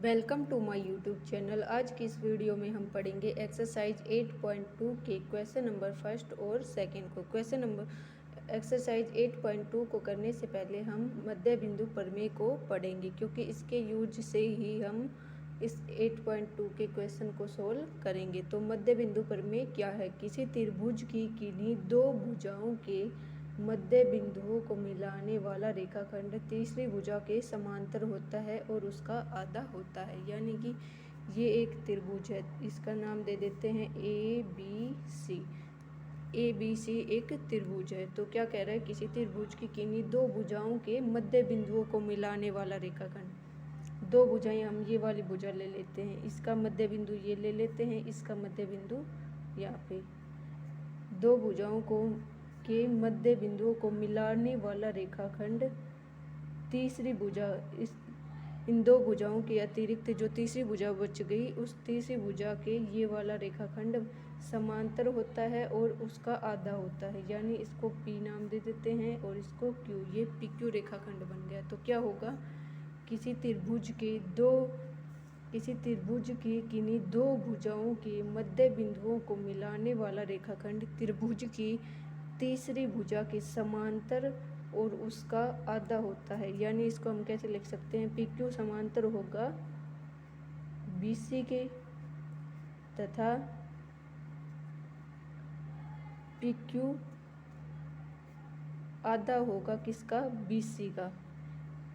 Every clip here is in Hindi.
Welcome to my YouTube channel. आज की इस वीडियो में हम पढ़ेंगे एक्सरसाइज 8.2 के क्वेश्चन नंबर फर्स्ट और सेकंड को। एक्सरसाइज 8.2 को करने से पहले हम मध्य बिंदु प्रमेय को पढ़ेंगे, क्योंकि इसके यूज से ही हम इस 8.2 के क्वेश्चन को सोल्व करेंगे। तो मध्य बिंदु प्रमेय क्या है? किसी त्रिभुज की किन्हीं दो भुजाओं के मध्य बिंदुओं को मिलाने वाला रेखाखंड तीसरी भुजा के समांतर होता है और उसका आधा होता है। यानी कि ये एक त्रिभुज है, इसका नाम दे देते हैं ए बी सी एक त्रिभुज है। तो क्या कह रहा है? किसी त्रिभुज की किन्हीं दो भुजाओं के मध्य बिंदुओं को मिलाने वाला रेखाखंड। दो भुजाएं, हम ये वाली भुजा ले लेते हैं, इसका मध्य बिंदु ये ले लेते हैं, इसका मध्य बिंदु यहाँ पे। दो भुजाओं के मध्य बिंदुओं को मिलाने वाला रेखाखंड तीसरी भुजा, इन दो भुजाओं के अतिरिक्त जो तीसरी भुजा बच गई, उस तीसरी भुजा के ये वाला रेखाखंड समांतर होता है और उसका आधा होता है। यानी इसको पी नाम दे देते हैं और इसको क्यू। ये पी क्यू रेखाखंड बन गया। तो क्या होगा? किसी त्रिभुज की किन्हीं दो भुजाओं के मध्य बिंदुओं को मिलाने वाला रेखाखंड त्रिभुज की तीसरी भुजा के समांतर और उसका आधा होता है। यानी इसको हम कैसे लिख सकते हैं? पी क्यू समांतर होगा बी सी के तथा पी क्यू आधा होगा किसका? बी सी का।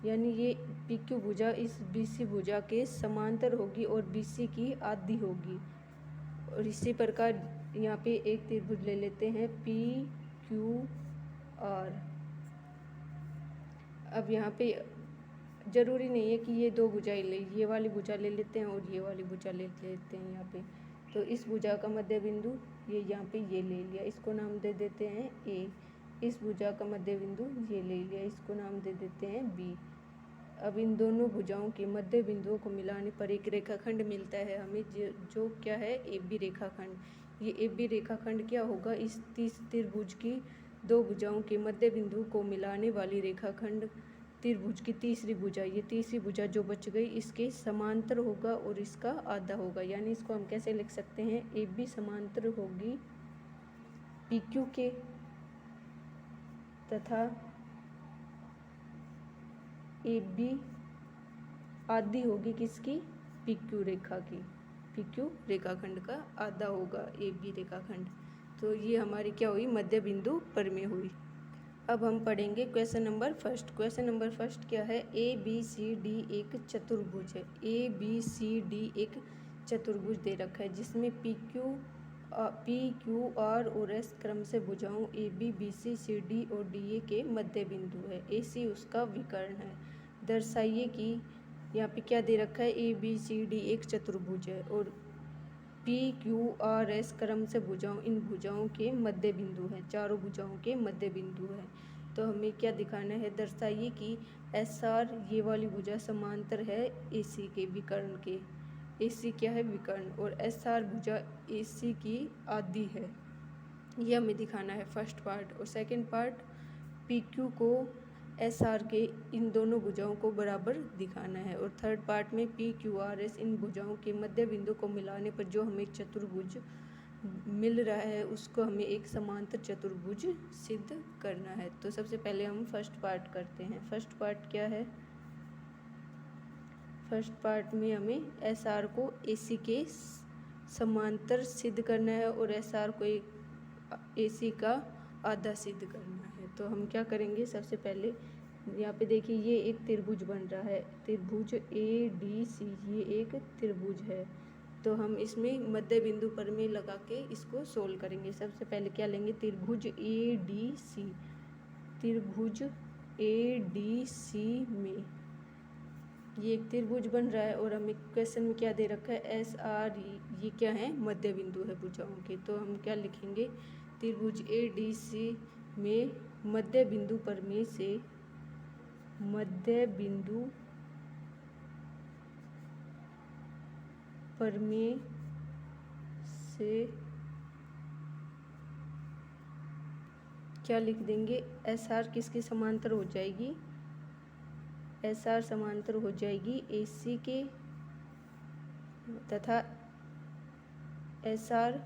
यानी ये पी क्यू भुजा इस बी सी भुजा के समांतर होगी और बी सी की आधी होगी। और इसी प्रकार यहाँ पे एक त्रिभुज ले लेते हैं पी क्यू आर। अब यहाँ पे ज़रूरी नहीं है कि ये दो भुजाएं ये वाली भुजा ले लेते हैं और ये वाली भुजा ले लेते हैं यहाँ पे। तो इस भुजा का मध्य बिंदु ये यहाँ पे ये ले लिया, इसको नाम दे देते हैं ए। इस भुजा का मध्य बिंदु ये ले लिया, इसको नाम दे देते हैं बी। अब इन दोनों भुजाओं के मध्य बिंदुओं को मिलाने पर एक रेखाखंड मिलता है हमें, जो क्या है? ए बी रेखाखंड। ये ए बी रेखाखंड क्या होगा? इस त्रिभुज की दो भुजाओं के मध्य बिंदु को मिलाने वाली रेखाखंड त्रिभुज की तीसरी भुजा, ये तीसरी भुजा जो बच गई, इसके समांतर होगा और इसका आधा होगा। यानी इसको हम कैसे लिख सकते हैं? ए बी समांतर होगी पी क्यू के तथा ए बी आधी होगी किसकी? पी क्यू रेखा की। पी क्यू रेखाखंड का आधा होगा ए बी रेखाखंड। तो ये हमारी क्या हुई? मध्य बिंदु प्रमेय हुई। अब हम पढ़ेंगे question number first. Question number first क्या है? ए बी सी डी एक चतुर्भुज है। ए बी सी डी एक चतुर्भुज दे रखा है जिसमें पी क्यू आर और एस क्रम से भुजाओं A B B C C D और डी ए के मध्य बिंदु है। ए सी उसका विकर्ण है। दर्शाइए कि यहाँ पे क्या दे रखा है? ए बी सी डी एक चतुर्भुज है और पी क्यू आर एस क्रम से भुजाओं, इन भुजाओं के मध्य बिंदु है, चारों भुजाओं के मध्य बिंदु है। तो हमें क्या दिखाना है? दर्शाइए कि एस आर ये वाली भुजा समांतर है ए सी के विकर्ण के। ए सी क्या है? विकर्ण। और एस आर भुजा ए सी की आधी है। ये हमें दिखाना है फर्स्ट पार्ट। और सेकंड पार्ट, पी क्यू को एस आर के इन दोनों भुजाओं को बराबर दिखाना है। और थर्ड पार्ट में पी क्यू आर एस इन भुजाओं के मध्य बिंदु को मिलाने पर जो हमें चतुर्भुज मिल रहा है उसको हमें एक समांतर चतुर्भुज सिद्ध करना है। तो सबसे पहले हम फर्स्ट पार्ट करते हैं। फर्स्ट पार्ट क्या है? फर्स्ट पार्ट में हमें एस आर को ए सी के समांतर सिद्ध करना है और एस आर को एक ए सी का आधा सिद्ध करना है। तो हम क्या करेंगे? सबसे पहले यहाँ पे देखिए ये एक त्रिभुज बन रहा है, त्रिभुज ए डी सी, ये एक त्रिभुज है। तो हम इसमें मध्य बिंदु प्रमेय लगा के इसको सोल्व करेंगे। सबसे पहले क्या लेंगे? त्रिभुज ए डी सी। त्रिभुज ए डी सी में ये एक त्रिभुज बन रहा है और हमें क्वेश्चन में क्या दे रखा है? एस आर, ये क्या है? मध्य बिंदु है भुजाओं के। तो हम क्या लिखेंगे? त्रिभुज ए डी सी में मध्य बिंदु प्रमेय से क्या लिख देंगे? एस आर किसके समांतर हो जाएगी? एस आर समांतर हो जाएगी ए सी के तथा एस आर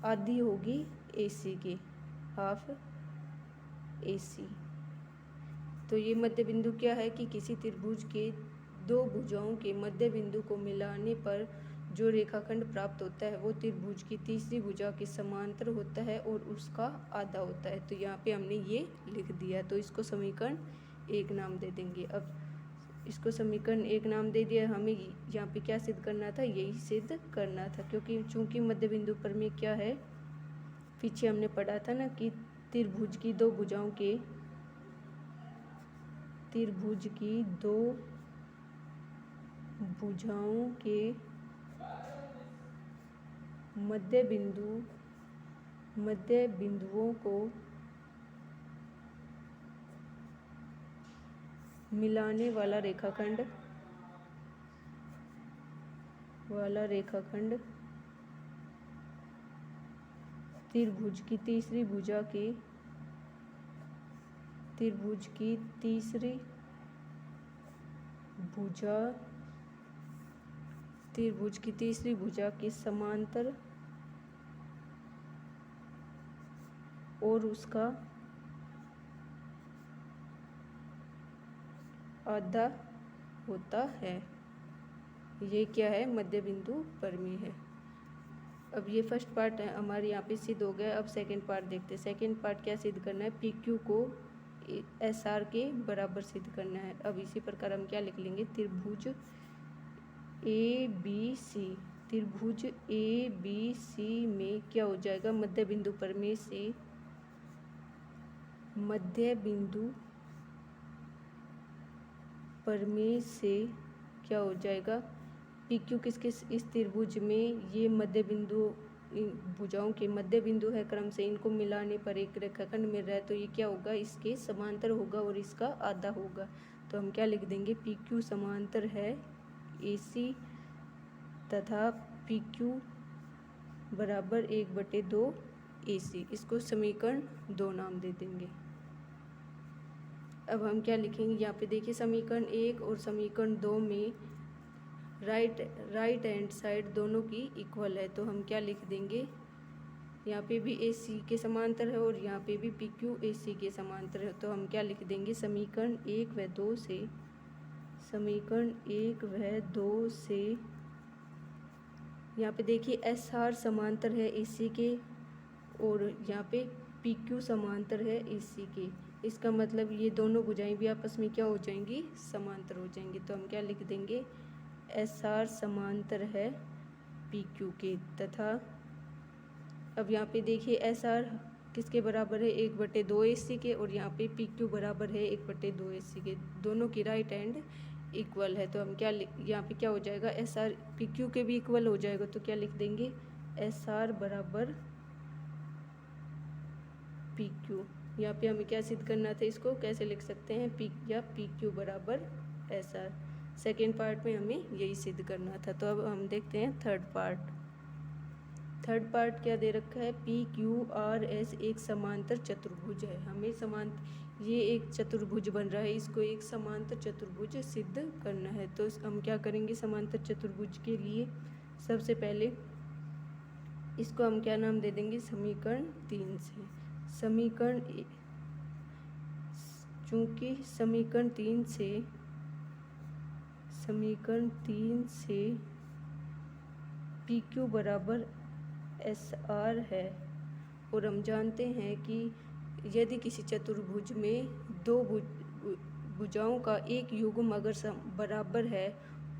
आधी होगी ए सी के, हाफ ए सी। तो ये मध्य बिंदु क्या है कि किसी त्रिभुज के दो भुजाओं के मध्य बिंदु को मिलाने पर जो रेखाखंड प्राप्त होता है वो त्रिभुज की तीसरी भुजा के समांतर होता है और उसका आधा होता है। तो यहाँ पे हमने ये लिख दिया, तो इसको समीकरण 1 नाम दे देंगे। अब इसको समीकरण 1 नाम दे दिया। हमें यहाँ पे क्या सिद्ध करना था, यही सिद्ध करना था, क्योंकि चूंकि मध्य बिंदु पर में क्या है, पीछे हमने पढ़ा था ना कि त्रिभुज की दो भुजाओं के मध्य बिंदुओं को मिलाने वाला रेखाखंड त्रिभुज की तीसरी भुजा के समांतर और उसका आधा होता है। ये क्या है, मध्य बिंदु पर में है। अब ये फर्स्ट पार्ट है हमारे यहाँ पे सिद्ध हो गया। अब सेकंड पार्ट देखते हैं। सेकंड पार्ट क्या सिद्ध करना है, पी क्यू को एस आर के बराबर सिद्ध करना है। अब इसी प्रकार हम क्या लिख लेंगे, त्रिभुज ए बी सी में क्या हो जाएगा, मध्य बिंदु पर में से क्या हो जाएगा, पी क्यू किसके इस त्रिभुज में ये मध्य बिंदु भुजाओं के मध्य बिंदु है क्रम से, इनको मिलाने पर एक रेखाखंड मिल रहा है। तो ये क्या होगा, इसके समांतर होगा और इसका आधा होगा। तो हम क्या लिख देंगे, पी क्यू समांतर है ए सी तथा पी क्यू बराबर 1/2 ए सी। इसको समीकरण 2 नाम दे देंगे। अब हम क्या लिखेंगे, यहाँ पे देखिए समीकरण 1 और समीकरण 2 में राइट हैंड साइड दोनों की इक्वल है। तो हम क्या लिख देंगे, यहाँ पे भी ए सी के समांतर है और यहाँ पे भी पी क्यू ए सी के समांतर है। तो हम क्या लिख देंगे, समीकरण 1 व 2 से यहाँ पे देखिए एस आर समांतर है ए सी के और यहाँ पे पी क्यू समांतर है ए सी के। इसका मतलब ये दोनों भुजाएं भी आपस में क्या हो जाएंगी, समांतर हो जाएंगी। तो हम क्या लिख देंगे, एस आर समांतर है पी क्यू के तथा अब यहाँ पे देखिए एस आर किसके बराबर है, 1/2 ए सी के और यहाँ पे पी क्यू बराबर है 1/2 ए सी के। दोनों की राइट हैंड इक्वल है। तो हम क्या यहाँ पे क्या हो जाएगा, एस आर पी क्यू के भी इक्वल हो जाएगा। तो क्या लिख देंगे, एस आर बराबर पी क्यू। यहाँ पे हमें क्या सिद्ध करना था, इसको कैसे लिख सकते हैं, पी क्यू बराबर एस आर। सेकेंड पार्ट में हमें यही सिद्ध करना था। तो अब हम देखते हैं थर्ड पार्ट क्या दे रखा है, पी क्यू आर एस एक समांतर चतुर्भुज है। हमें ये एक चतुर्भुज बन रहा है, इसको एक समांतर चतुर्भुज सिद्ध करना है। तो हम क्या करेंगे, समांतर चतुर्भुज के लिए सबसे पहले इसको हम क्या नाम दे देंगे, समीकरण 3 से। चूंकि समीकरण 3 से पी क्यू बराबर एस आर है और हम जानते हैं कि यदि किसी चतुर्भुज में दो भुजाओं का एक युग्म अगर बराबर है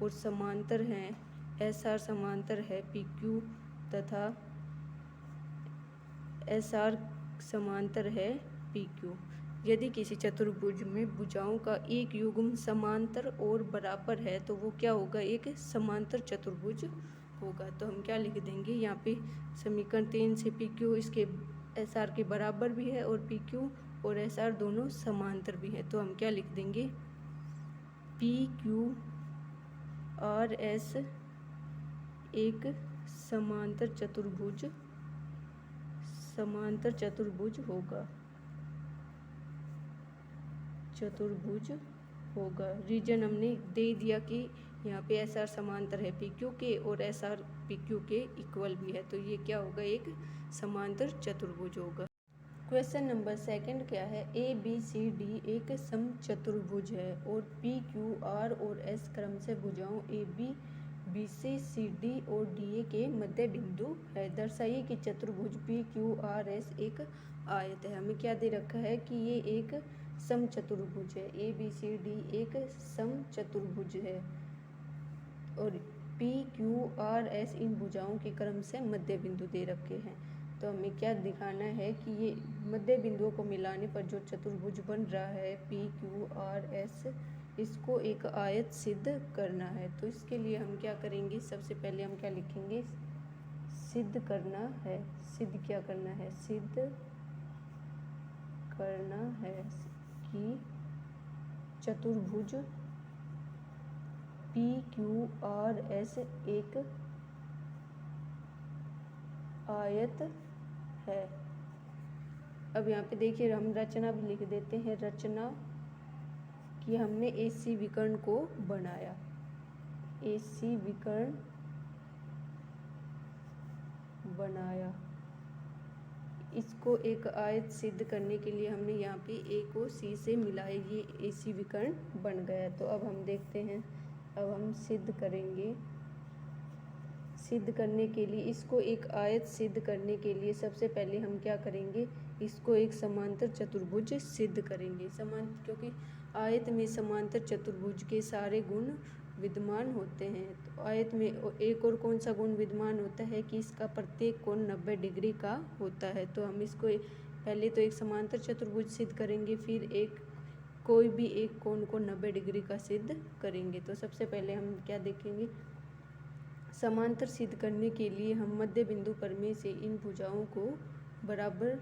और समांतर हैं, एस आर समांतर है पी क्यू तथा एस आर समांतर है पी क्यू। यदि किसी चतुर्भुज में भुजाओं का एक युग्म समांतर और बराबर है तो वो क्या होगा, एक समांतर चतुर्भुज होगा। तो हम क्या लिख देंगे, यहाँ पे समीकरण 3 से पी क्यू इसके एस आर के बराबर भी है और पी क्यू और एस आर दोनों समांतर भी है। तो हम क्या लिख देंगे, पी क्यू आर एस एक समांतर चतुर्भुज होगा। रीजन हमने दे दिया कि यहाँ पे एस आर समांतर है पी क्यू के और एस आर पी क्यू के इक्वल भी है, तो ये क्या होगा, एक समांतर चतुर्भुज होगा। क्वेश्चन नंबर सेकंड क्या है, ए बी सी डी एक समचतुर्भुज है और पी क्यू आर और एस क्रम से भुजाओं A B B C D और डी ए के मध्य बिंदु है। दर्शाइए कि चतुर्भुज पी क्यू आर एस एक आयत है। हमें क्या दे रखा है कि ये एक समचतुर्भुज है, ए बी सी डी एक समचतुर्भुज है और पी क्यू आर एस इन भुजाओं के क्रम से मध्य बिंदु दे रखे हैं। तो हमें क्या दिखाना है कि ये मध्य बिंदुओं को मिलाने पर जो चतुर्भुज बन रहा है पी क्यू आर एस, इसको एक आयत सिद्ध करना है। तो इसके लिए हम क्या करेंगे, सबसे पहले हम क्या लिखेंगे, सिद्ध करना है। सिद्ध क्या करना है, सिद्ध करना है कि चतुर्भुज पी क्यू आर एस एक आयत है। अब यहाँ पे देखिए हम रचना भी लिख देते हैं, रचना कि हमने एसी विकर्ण को बनाया, एसी विकर्ण बनाया। इसको एक आयत सिद्ध करने के लिए हमने यहाँ पे ए को सी से मिलाया, ये एसी विकर्ण बन गया। तो अब हम देखते हैं, अब हम सिद्ध करेंगे। सिद्ध करने के लिए, इसको एक आयत सिद्ध करने के लिए सबसे पहले हम क्या करेंगे, इसको एक समांतर चतुर्भुज सिद्ध करेंगे। क्योंकि आयत में समांतर चतुर्भुज के सारे गुण विद्यमान होते हैं। तो आयत में एक और कौन सा गुण विद्यमान होता है कि इसका प्रत्येक कोण 90 डिग्री का होता है। तो हम इसको पहले तो एक समांतर चतुर्भुज सिद्ध करेंगे, फिर एक कोई भी एक कोण को 90 डिग्री का सिद्ध करेंगे। तो सबसे पहले हम क्या देखेंगे, समांतर सिद्ध करने के लिए हम मध्य बिंदु प्रमेय से इन भुजाओं को बराबर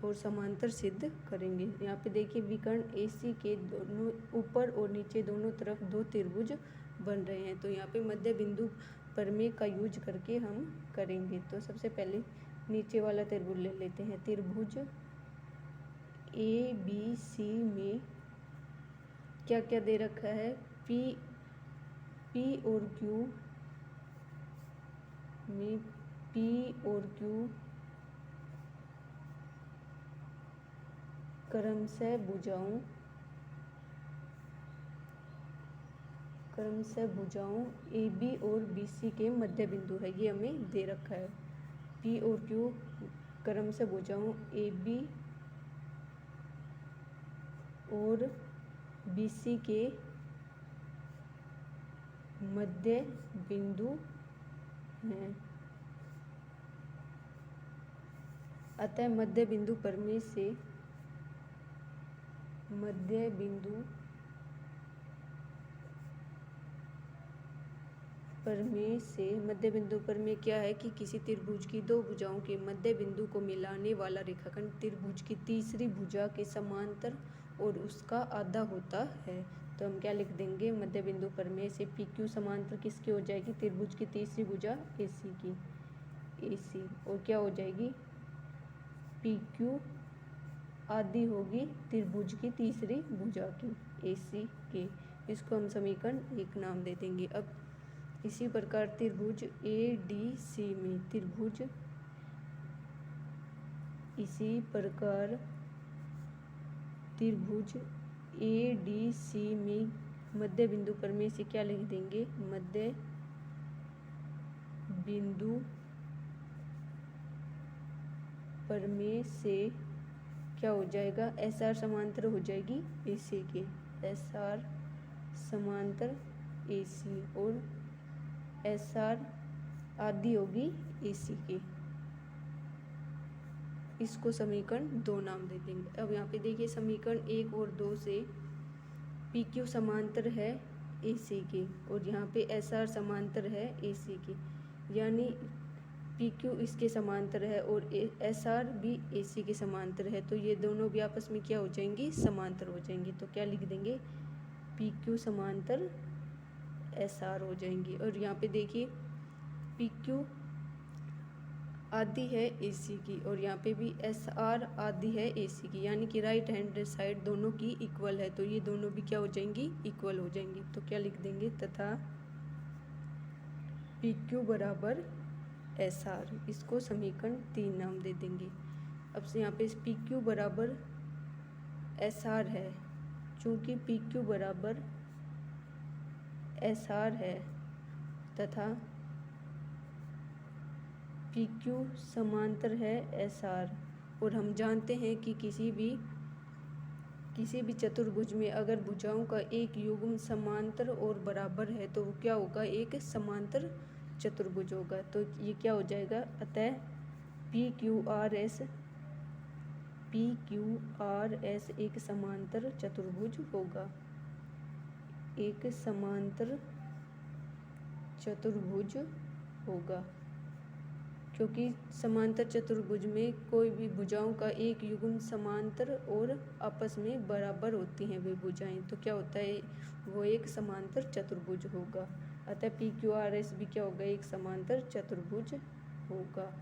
और समांतर सिद्ध करेंगे। यहाँ पे देखिए विकर्ण एसी के दोनों ऊपर और नीचे दोनों तरफ दो त्रिभुज बन रहे हैं। तो यहाँ पे मध्य बिंदु प्रमेय का यूज करके हम करेंगे। तो सबसे पहले नीचे वाला त्रिभुज ले लेते हैं। त्रिभुज ए बी सी में क्या क्या दे रखा है, पी और क्यू में पी और क्यू क्रमशः भुजाओं ए बी और बी सी के मध्य बिंदु है, ये हमें दे रखा है। पी और क्यू क्रमशः भुजाओं ए बी और बी सी के मध्य बिंदु हैं। अतः मध्य बिंदु प्रमेय से मध्य बिंदु प्रमेय क्या है कि किसी त्रिभुज की दो भुजाओं के मध्य बिंदु को मिलाने वाला रेखाखंड त्रिभुज की तीसरी भुजा के समांतर और उसका आधा होता है। तो हम क्या लिख देंगे, मध्य बिंदु प्रमेय से पी क्यू समांतर किसकी हो जाएगी, त्रिभुज की तीसरी भुजा एसी की, एसी, और क्या हो जाएगी, पी क्यू आदि होगी त्रिभुज की तीसरी भुजा की एसी के। इसको हम समीकरण 1 नाम दे देंगे। अब इसी प्रकार त्रिभुज ए डी सी में मध्य बिंदु प्रमेय से क्या लिख देंगे, मध्य बिंदु प्रमेय से क्या हो जाएगा, एस आर समांतर हो जाएगी एसी के, एस आर समांतर एसी और एस आर आदि होगी एसी के। इसको समीकरण 2 नाम दे देंगे। अब यहाँ पे देखिए समीकरण 1 और 2 से पी क्यू समांतर है एसी के और यहाँ पे एस आर समांतर है एसी के, यानी पी क्यू इसके समांतर है और एस आर भी एसी के समांतर है। तो ये दोनों भी आपस में क्या हो जाएंगी, समांतर हो जाएंगी। तो क्या लिख देंगे, पी क्यू समांतर एस आर हो जाएंगी। और यहाँ पे देखिए पी क्यू आदि है एसी की और यहाँ पे भी एस आर आदि है एसी की, यानी कि राइट हैंड साइड दोनों की इक्वल है। तो ये दोनों भी क्या हो जाएंगी, इक्वल हो जाएंगी। तो क्या लिख देंगे, तथा पी क्यू बराबर एस आर, इसको समीकरण 3 नाम दे देंगे। अब से यहाँ पे पी क्यू बराबर एस आर है, चूँकि पी क्यू बराबर एस आर है तथा पी क्यू समांतर है एस आर, और हम जानते हैं कि किसी भी चतुर्भुज में अगर भुजाओं का एक युग्म समांतर और बराबर है तो वो क्या होगा, एक समांतर चतुर्भुज होगा। तो ये क्या हो जाएगा, अतः पी क्यू आर एस एक समांतर चतुर्भुज होगा, एक समांतर चतुर्भुज होगा, क्योंकि समांतर चतुर्भुज में कोई भी भुजाओं का एक युग्म समांतर और आपस में बराबर होती हैं वे भुजाएं, तो क्या होता है, वो एक समांतर चतुर्भुज होगा। अतः पी क्यू आर एस भी क्या होगा, एक समांतर चतुर्भुज होगा।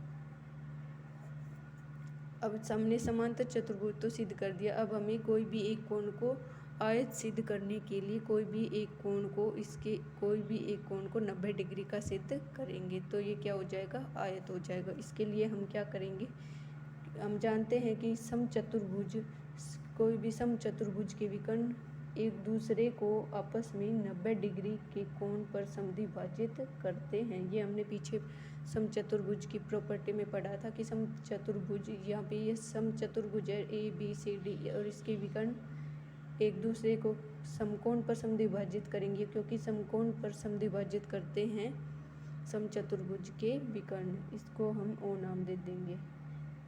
अब हमने समांतर चतुर्भुज तो सिद्ध कर दिया, अब हमें कोई भी एक कोण को आयत सिद्ध करने के लिए कोई भी एक कोण को 90 डिग्री का सिद्ध करेंगे, तो ये क्या हो जाएगा, आयत हो जाएगा। इसके लिए हम क्या करेंगे, हम जानते हैं कि कोई भी समचतुर्भुज के विकर्ण एक दूसरे को आपस में 90 डिग्री के कोण पर समद्विभाजित करते हैं। ये हमने पीछे समचतुर्भुज की प्रॉपर्टी में पढ़ा था कि समचतुर्भुज, यहाँ पे ये समचतुर्भुज है ए बी सी डी, और इसके विकर्ण एक दूसरे को समकोण पर समद्विभाजित करेंगे, क्योंकि समकोण पर समद्विभाजित करते हैं समचतुर्भुज के विकर्ण। इसको हम ओ नाम दे देंगे।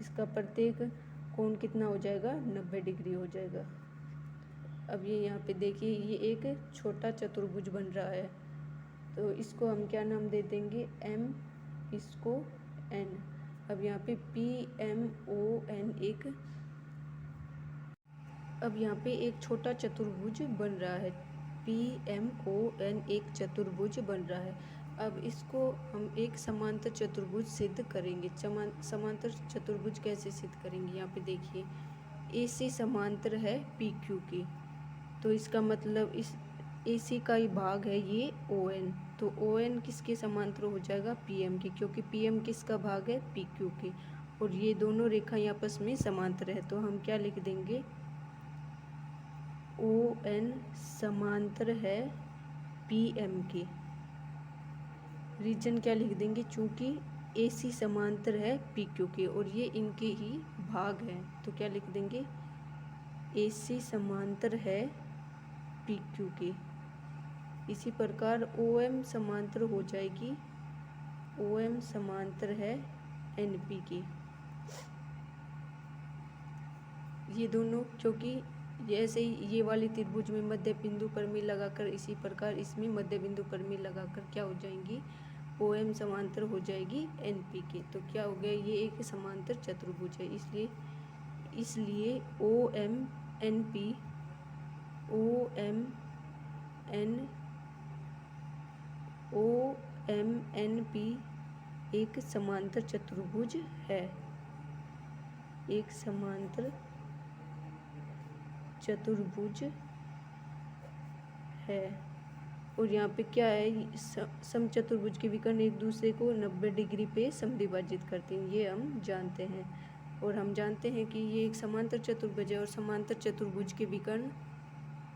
इसका प्रत्येक कोण कितना हो जाएगा, 90 डिग्री हो जाएगा। अब ये यहाँ पे देखिए, ये एक छोटा चतुर्भुज बन रहा है, तो इसको हम क्या नाम दे देंगे, एम, इसको एन। अब यहाँ पे पी एम ओ एन अब यहाँ पे एक छोटा चतुर्भुज बन रहा है, पी एम ओ एन एक चतुर्भुज बन रहा है। अब इसको हम एक समांतर चतुर्भुज सिद्ध करेंगे। समांतर चतुर्भुज कैसे सिद्ध करेंगे, यहाँ पे देखिए, ए सी समांतर है पी क्यू की, तो इसका मतलब इस ए सी का ही भाग है ये ओ एन, तो ओ एन किसके समांतर हो जाएगा, पी एम की, क्योंकि पी एम किसका भाग है, पी क्यू की, और ये दोनों रेखाएं आपस में समांतर है, तो हम क्या लिख देंगे, ओ एन समांतर है पी एम की। रीजन क्या लिख देंगे, चूँकि ए सी समांतर है पी क्यू के और ये इनके ही भाग हैं, तो क्या लिख देंगे, ए सी समांतर है पी क्यू के। इसी प्रकार ओ एम समांतर हो जाएगी, ओ एम समांतर है एन पी की। ये दोनों, क्योंकि जैसे ही ये वाली त्रिभुज में मध्य बिंदु पर मिल लगाकर, इसी प्रकार इसमें मध्य बिंदु पर मिल लगाकर क्या हो जाएंगी, ओ एम समांतर हो जाएगी एन पी के। तो क्या हो गया, ये एक समांतर चतुर्भुज है, इसलिए O M N P, O M N P एक समांतर चतुर्भुज है, एक समांतर चतुर्भुज है। और यहाँ पे क्या है, समचतुर्भुज के विकर्ण एक दूसरे को 90 डिग्री पे समद्विभाजित करते हैं, ये हम जानते हैं। और हम जानते हैं कि ये एक समांतर चतुर्भुज है, और समांतर चतुर्भुज के विकर्ण,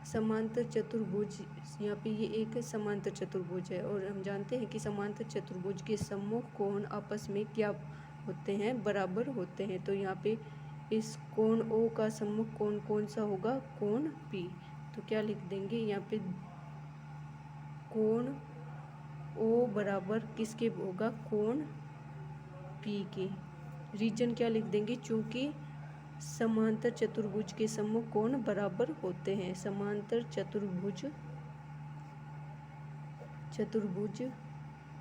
समांतर चतुर्भुज, यहाँ पे ये एक समांतर चतुर्भुज है, और हम जानते हैं कि समांतर चतुर्भुज के सम्मुख कोण आपस में क्या होते हैं, बराबर होते हैं। तो यहाँ पे इस कोण ओ का सम्मुख कोण कौन सा होगा, कोण पी। तो क्या लिख देंगे, यहाँ पे कोण ओ बराबर किसके होगा, कोण पी के। रीजन क्या लिख देंगे, चूँकि समांतर चतुर्भुज के सम्मुख कोण बराबर होते हैं। समांतर चतुर्भुज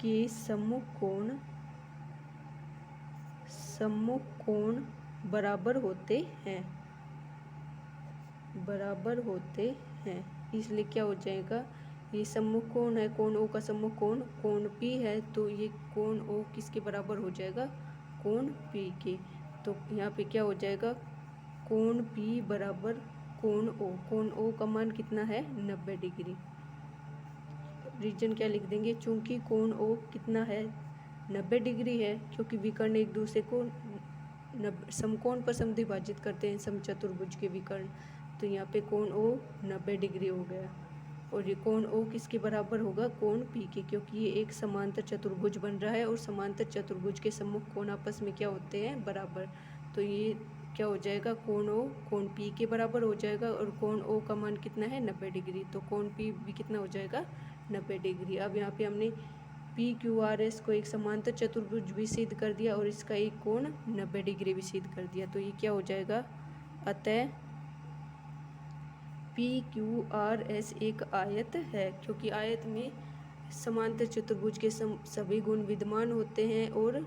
के सम्मुख कोण बराबर होते हैं, इसलिए क्या हो जाएगा, ये सम्मुख कोण है, कोण ओ का सम्मुख कोण कोण पी है, तो ये कोण ओ किसके बराबर हो जाएगा, कोण पी के। तो यहाँ पे क्या हो जाएगा, कोण पी बराबर कोण ओ का मान कितना है, 90 डिग्री। रीजन क्या लिख देंगे, चूंकि कोण ओ कितना है 90 डिग्री है, क्योंकि विकर्ण एक दूसरे को समकोण पर समद्विभाजित करते हैं, समचतुर्भुज के विकर्ण। तो यहाँ पे कोण ओ 90 डिग्री हो गया, और ये कोण ओ किसके बराबर होगा, कोण पी के, क्योंकि ये एक समांतर चतुर्भुज बन रहा है और समांतर चतुर्भुज के सम्मुख कोण आपस में क्या होते हैं, बराबर। तो ये क्या हो जाएगा, कोण ओ कोण पी के बराबर हो जाएगा, और कोण ओ का मान कितना है 90 डिग्री, तो कोण पी भी कितना हो जाएगा 90 डिग्री। अब यहाँ पे हमने पी क्यू आर एस को एक समांतर चतुर्भुज भी सिद्ध कर दिया और इसका एक कोण 90 डिग्री भी सिद्ध कर दिया। तो ये क्या हो जाएगा, अतः पी क्यू आर एस एक आयत है, क्योंकि आयत में समांतर चतुर्भुज के सभी गुण विद्यमान होते हैं और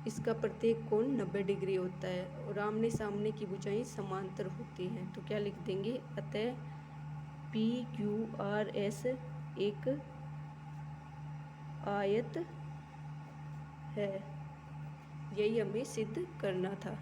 इसका प्रत्येक कोण 90 डिग्री होता है, और आमने सामने की भुजाएं समांतर होती हैं। तो क्या लिख देंगे, अतः पी क्यू आर एस एक आयत है। यही हमें सिद्ध करना था।